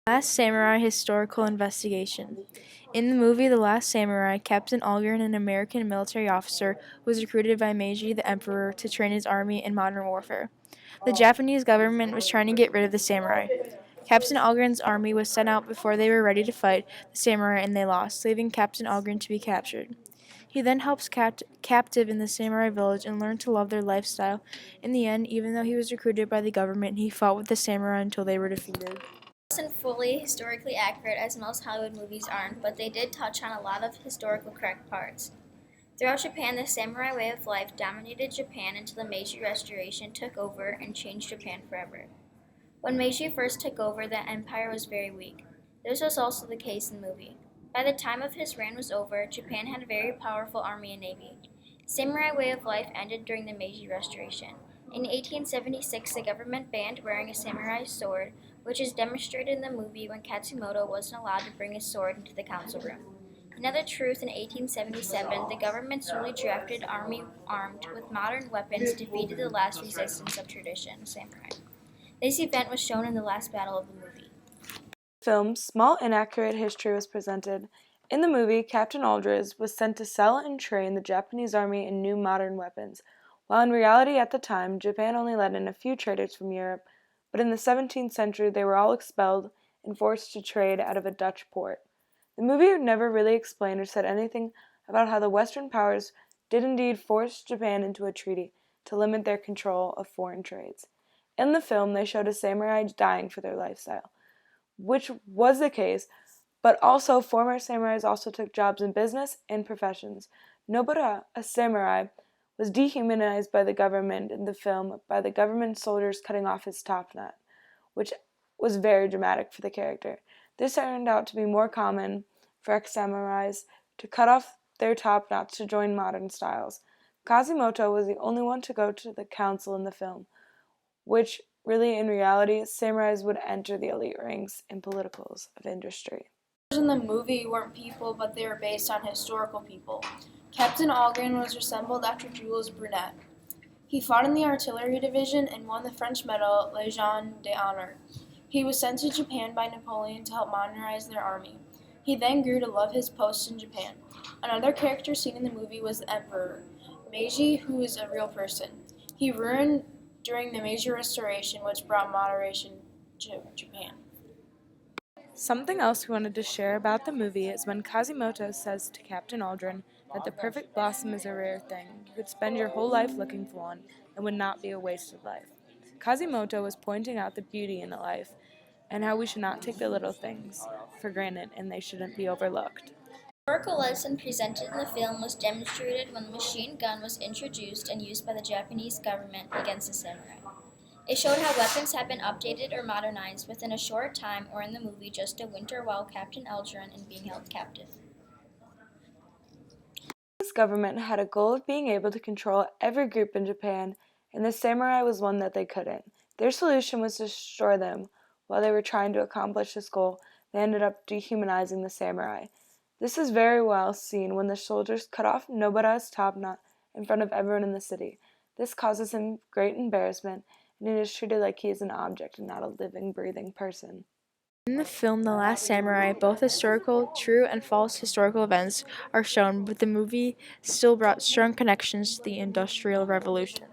Last Samurai Historical Investigation. In the movie The Last Samurai, Captain Algren, an American military officer, was recruited by Meiji the Emperor to train his army in modern warfare. The Japanese government was trying to get rid of the samurai. Captain Algren's army was sent out before they were ready to fight the samurai and they lost, leaving Captain Algren to be captured. He then helps captive in the samurai village and learned to love their lifestyle. In the end, even though he was recruited by the government, he fought with the samurai until they were defeated. Wasn't fully historically accurate as most Hollywood movies aren't, but they did touch on a lot of historical correct parts. Throughout Japan, the samurai way of life dominated Japan until the Meiji Restoration took over and changed Japan forever. When Meiji first took over, the empire was very weak. This was also the case in the movie. By the time of his reign was over, Japan had a very powerful army and navy. Samurai way of life ended during the Meiji Restoration. In 1876, the government banned wearing a samurai sword, which is demonstrated in the movie when Katsumoto wasn't allowed to bring his sword into the council room. Another truth, in 1877, the government's newly drafted army armed with modern weapons defeated the last resistance of tradition, samurai. This event was shown in the last battle of the movie. Film's small inaccurate history was presented. In the movie, Captain Aldrich was sent to sell and train the Japanese army in new modern weapons, while in reality at the time, Japan only let in a few traders from Europe, but in the 17th century they were all expelled and forced to trade out of a Dutch port. The movie never really explained or said anything about how the Western powers did indeed force Japan into a treaty to limit their control of foreign trades. In the film, they showed a samurai dying for their lifestyle, which was the case, but also former samurais also took jobs in business and professions. Nobara, a samurai, was dehumanized by the government in the film by the government soldiers cutting off his top knot, which was very dramatic for the character. This turned out to be more common for ex-samurais to cut off their top knots to join modern styles. Quasimodo was the only one to go to the council in the film, which really, in reality, samurais would enter the elite ranks in politicals of industry. In the movie weren't people, but they were based on historical people. Captain Algren was resembled after Jules Brunet. He fought in the artillery division and won the French medal Légion d'honneur. He was sent to Japan by Napoleon to help modernize their army. He then grew to love his post in Japan. Another character seen in the movie was the Emperor, Meiji, who is a real person. He ruled during the Meiji Restoration, which brought moderation to Japan. Something else we wanted to share about the movie is when Quasimodo says to Captain Aldrin that the perfect blossom is a rare thing. You could spend your whole life looking for one and would not be a wasted life. Quasimodo was pointing out the beauty in the life and how we should not take the little things for granted and they shouldn't be overlooked. The historical lesson presented in the film was demonstrated when the machine gun was introduced and used by the Japanese government against the samurai. It showed how weapons had been updated or modernized within a short time, or in the movie, just a winter while Captain Aldrin and being held captive. This government had a goal of being able to control every group in Japan, and the samurai was one that they couldn't. Their solution was to destroy them. While they were trying to accomplish this goal, they ended up dehumanizing the samurai. This is very well seen when the soldiers cut off Nobara's top knot in front of everyone in the city. This causes him great embarrassment, and he is treated like he is an object and not a living, breathing person. In the film The Last Samurai, both historical, true, and false historical events are shown, but the movie still brought strong connections to the Industrial Revolution.